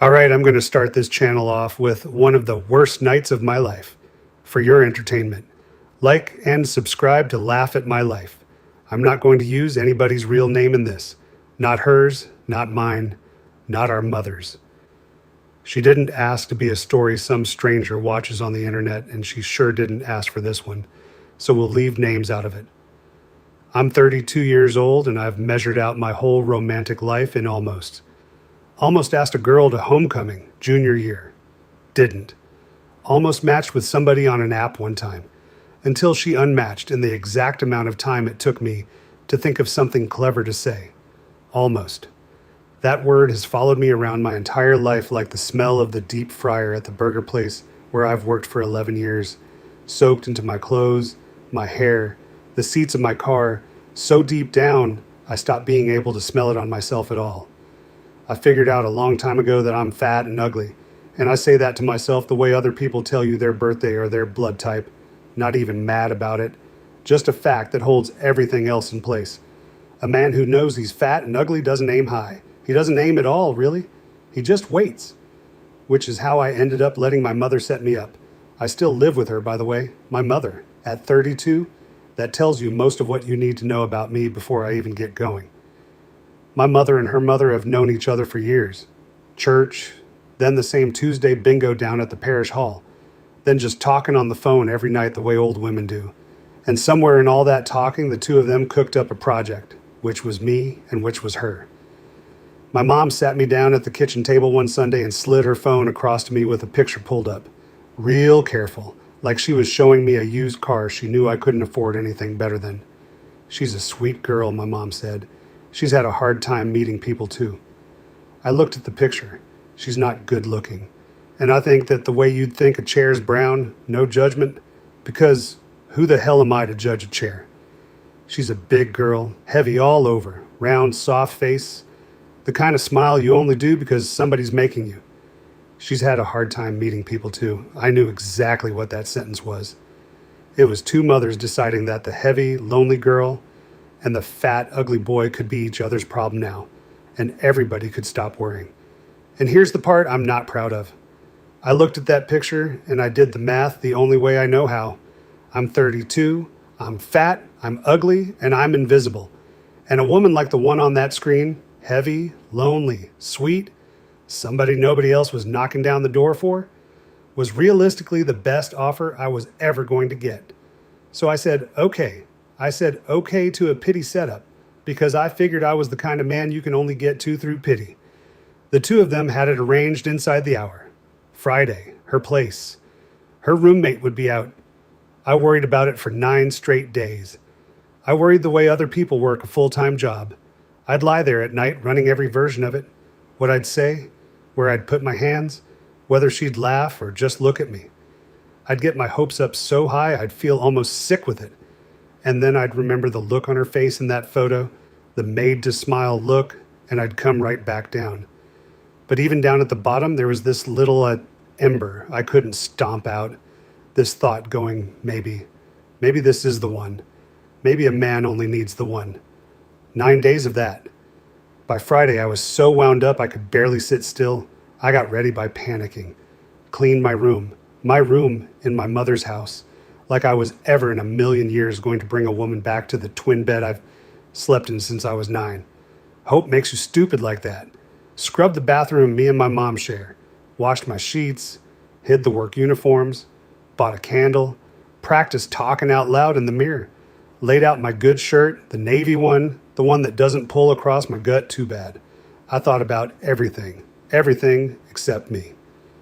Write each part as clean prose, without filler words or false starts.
All right, I'm going to start this channel off with one of the worst nights of my life for your entertainment. Like and subscribe to Laugh at My Life. I'm not going to use anybody's real name in this. Not hers, not mine, not our mother's. She didn't ask to be a story some stranger watches on the internet, and she sure didn't ask for this one, so we'll leave names out of it. I'm 32 years old, and I've measured out my whole romantic life in almost. Almost asked a girl to homecoming, junior year. Didn't. Almost matched with somebody on an app one time, until she unmatched in the exact amount of time it took me to think of something clever to say. Almost. That word has followed me around my entire life like the smell of the deep fryer at the burger place where I've worked for 11 years, soaked into my clothes, my hair, the seats of my car, so deep down I stopped being able to smell it on myself at all. I figured out a long time ago that I'm fat and ugly, and I say that to myself the way other people tell you their birthday or their blood type, not even mad about it, just a fact that holds everything else in place. A man who knows he's fat and ugly doesn't aim high. He doesn't aim at all, really. He just waits, which is how I ended up letting my mother set me up. I still live with her, by the way, my mother, at 32. That tells you most of what you need to know about me before I even get going. My mother and her mother have known each other for years. Church, then the same Tuesday bingo down at the parish hall, then just talking on the phone every night the way old women do. And somewhere in all that talking, the two of them cooked up a project, which was me and which was her. My mom sat me down at the kitchen table one Sunday and slid her phone across to me with a picture pulled up. Real careful, like she was showing me a used car she knew I couldn't afford anything better than. She's a sweet girl, my mom said. She's had a hard time meeting people too. I looked at the picture. She's not good looking. And I think that the way you'd think a chair's brown, no judgment, because who the hell am I to judge a chair? She's a big girl, heavy all over, round, soft face, the kind of smile you only do because somebody's making you. She's had a hard time meeting people too. I knew exactly what that sentence was. It was two mothers deciding that the heavy, lonely girl and the fat, ugly boy could be each other's problem now, and everybody could stop worrying. And here's the part I'm not proud of. I looked at that picture and I did the math the only way I know how. I'm 32, I'm fat, I'm ugly, and I'm invisible. And a woman like the one on that screen, heavy, lonely, sweet, somebody nobody else was knocking down the door for, was realistically the best offer I was ever going to get. So I said, okay. I said okay to a pity setup because I figured I was the kind of man you can only get to through pity. The two of them had it arranged inside the hour. Friday, her place. Her roommate would be out. I worried about it for 9 straight days. I worried the way other people work a full-time job. I'd lie there at night running every version of it. What I'd say, where I'd put my hands, whether she'd laugh or just look at me. I'd get my hopes up so high I'd feel almost sick with it. And then I'd remember the look on her face in that photo, the made-to-smile look, and I'd come right back down. But even down at the bottom, there was this little ember I couldn't stomp out. This thought going, maybe this is the one. Maybe a man only needs the one. 9 days of that. By Friday, I was so wound up I could barely sit still. I got ready by panicking. Cleaned my room in my mother's house, like I was ever in a million years going to bring a woman back to the twin bed I've slept in since I was 9. Hope makes you stupid like that. Scrubbed the bathroom me and my mom share. Washed my sheets, hid the work uniforms, bought a candle, practiced talking out loud in the mirror. Laid out my good shirt, the navy one, the one that doesn't pull across my gut too bad. I thought about everything except me.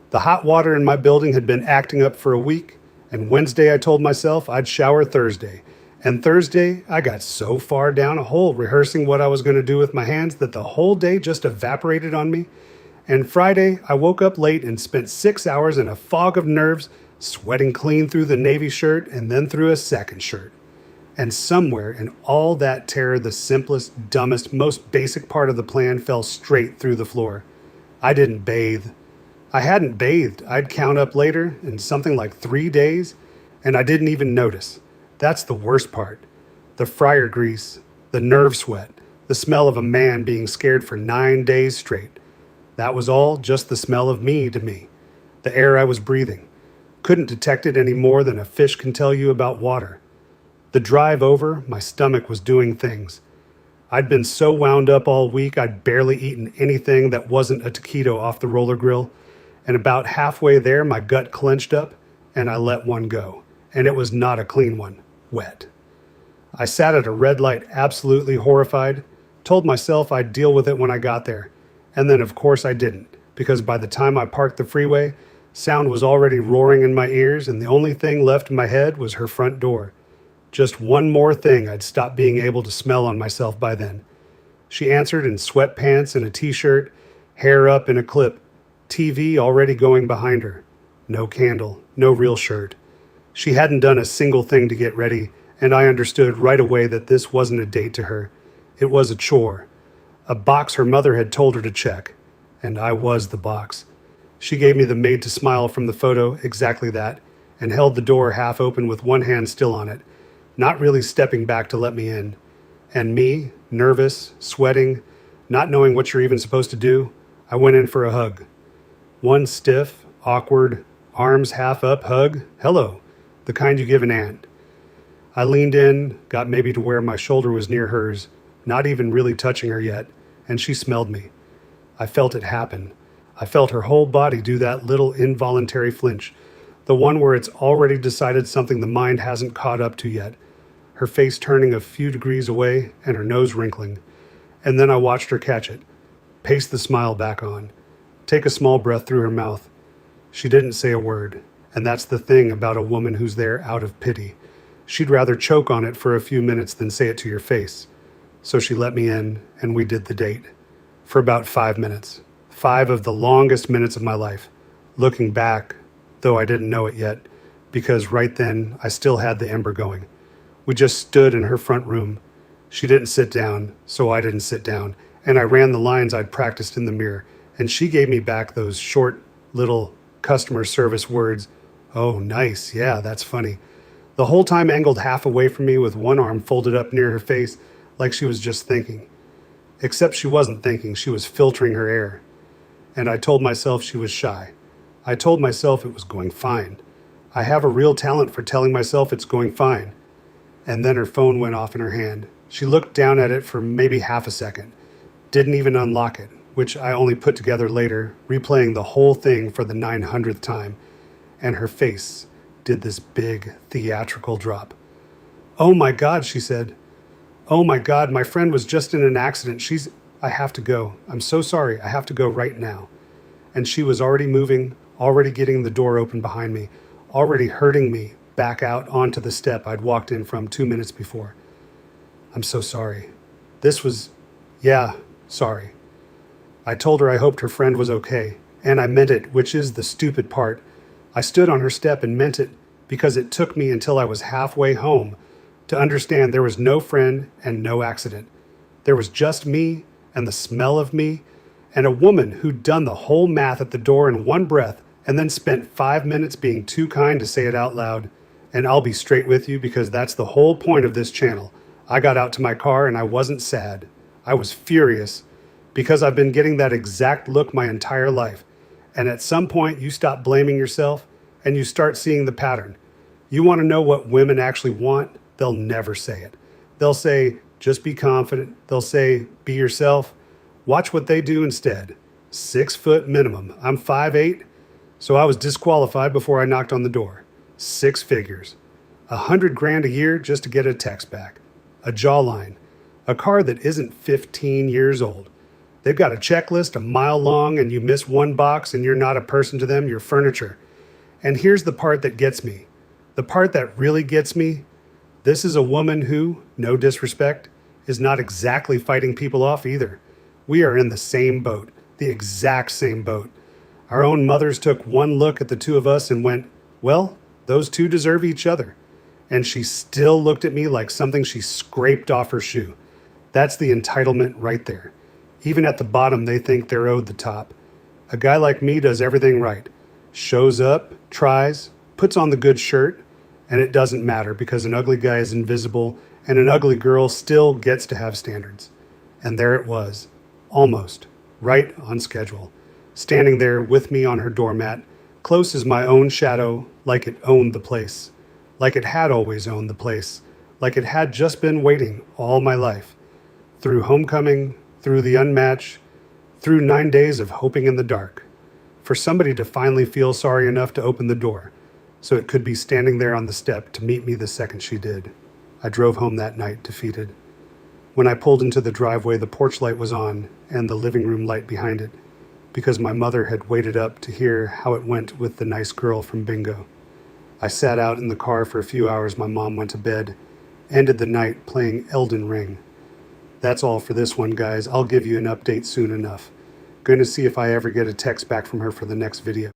The hot water in my building had been acting up for a week, and Wednesday I told myself I'd shower Thursday. And Thursday, I got so far down a hole rehearsing what I was going to do with my hands that the whole day just evaporated on me. And Friday, I woke up late and spent 6 hours in a fog of nerves, sweating clean through the navy shirt and then through a second shirt. And somewhere in all that terror, the simplest, dumbest, most basic part of the plan fell straight through the floor. I didn't bathe. I hadn't bathed. I'd count up later in something like 3 days, and I didn't even notice. That's the worst part. The fryer grease, the nerve sweat, the smell of a man being scared for 9 days straight. That was all just the smell of me to me, the air I was breathing. Couldn't detect it any more than a fish can tell you about water. The drive over, my stomach was doing things. I'd been so wound up all week I'd barely eaten anything that wasn't a taquito off the roller grill, and about halfway there my gut clenched up and I let one go, and it was not a clean one, wet. I sat at a red light absolutely horrified, told myself I'd deal with it when I got there, and then of course I didn't, because by the time I parked the freeway, sound was already roaring in my ears and the only thing left in my head was her front door. Just one more thing I'd stop being able to smell on myself by then. She answered in sweatpants and a t-shirt, hair up in a clip, TV already going behind her. No candle, no real shirt. She hadn't done a single thing to get ready, and I understood right away that this wasn't a date to her. It was a chore. A box her mother had told her to check. And I was the box. She gave me the made to smile from the photo, exactly that, and held the door half open with one hand still on it, not really stepping back to let me in. And me, nervous, sweating, not knowing what you're even supposed to do, I went in for a hug. One stiff, awkward, arms half up hug, hello, the kind you give an aunt. I leaned in, got maybe to where my shoulder was near hers, not even really touching her yet, and she smelled me. I felt it happen. I felt her whole body do that little involuntary flinch, the one where it's already decided something the mind hasn't caught up to yet, her face turning a few degrees away and her nose wrinkling. And then I watched her catch it, paste the smile back on, take a small breath through her mouth. She didn't say a word, and that's the thing about a woman who's there out of pity. She'd rather choke on it for a few minutes than say it to your face. So she let me in, and we did the date. For about 5 minutes. 5 of the longest minutes of my life. Looking back, though I didn't know it yet, because right then I still had the ember going. We just stood in her front room. She didn't sit down, so I didn't sit down, and I ran the lines I'd practiced in the mirror, and she gave me back those short, little customer service words. Oh, nice, yeah, that's funny. The whole time angled half away from me with one arm folded up near her face, like she was just thinking. Except she wasn't thinking, she was filtering her air. And I told myself she was shy. I told myself it was going fine. I have a real talent for telling myself it's going fine. And then her phone went off in her hand. She looked down at it for maybe half a second. Didn't even unlock it, which I only put together later, replaying the whole thing for the 900th time. And her face did this big, theatrical drop. Oh my God, she said. Oh my God, my friend was just in an accident. I have to go. I'm so sorry. I have to go right now. And she was already moving, already getting the door open behind me, already herding me back out onto the step I'd walked in from 2 minutes before. I'm so sorry. Sorry. I told her I hoped her friend was okay, and I meant it, which is the stupid part. I stood on her step and meant it because it took me until I was halfway home to understand there was no friend and no accident. There was just me and the smell of me and a woman who'd done the whole math at the door in one breath and then spent 5 minutes being too kind to say it out loud. And I'll be straight with you because that's the whole point of this channel. I got out to my car and I wasn't sad. I was furious because I've been getting that exact look my entire life. And at some point you stop blaming yourself and you start seeing the pattern. You want to know what women actually want? They'll never say it. They'll say, just be confident. They'll say, be yourself. Watch what they do instead. 6 foot minimum. I'm 5'8", so I was disqualified before I knocked on the door. 6 figures. $100,000 a year just to get a text back. A jawline. A car that isn't 15 years old. They've got a checklist a mile long and you miss one box and you're not a person to them, you're furniture. And here's the part that gets me. The part that really gets me. This is a woman who, no disrespect, is not exactly fighting people off either. We are in the same boat, the exact same boat. Our own mothers took one look at the two of us and went, well, those two deserve each other. And she still looked at me like something she scraped off her shoe. That's the entitlement right there. Even at the bottom, they think they're owed the top. A guy like me does everything right. Shows up, tries, puts on the good shirt, and it doesn't matter because an ugly guy is invisible and an ugly girl still gets to have standards. And there it was, almost, right on schedule. standing there with me on her doormat, close as my own shadow, like it owned the place, like it had always owned the place, like it had just been waiting all my life, through homecoming, through the unmatch, through 9 days of hoping in the dark, for somebody to finally feel sorry enough to open the door, so it could be standing there on the step to meet me the second she did. I drove home that night defeated. When I pulled into the driveway, the porch light was on and the living room light behind it, because my mother had waited up to hear how it went with the nice girl from bingo. I sat out in the car for a few hours. My mom went to bed, ended the night playing Elden Ring. That's all for this one, guys. I'll give you an update soon enough. Going to see if I ever get a text back from her for the next video.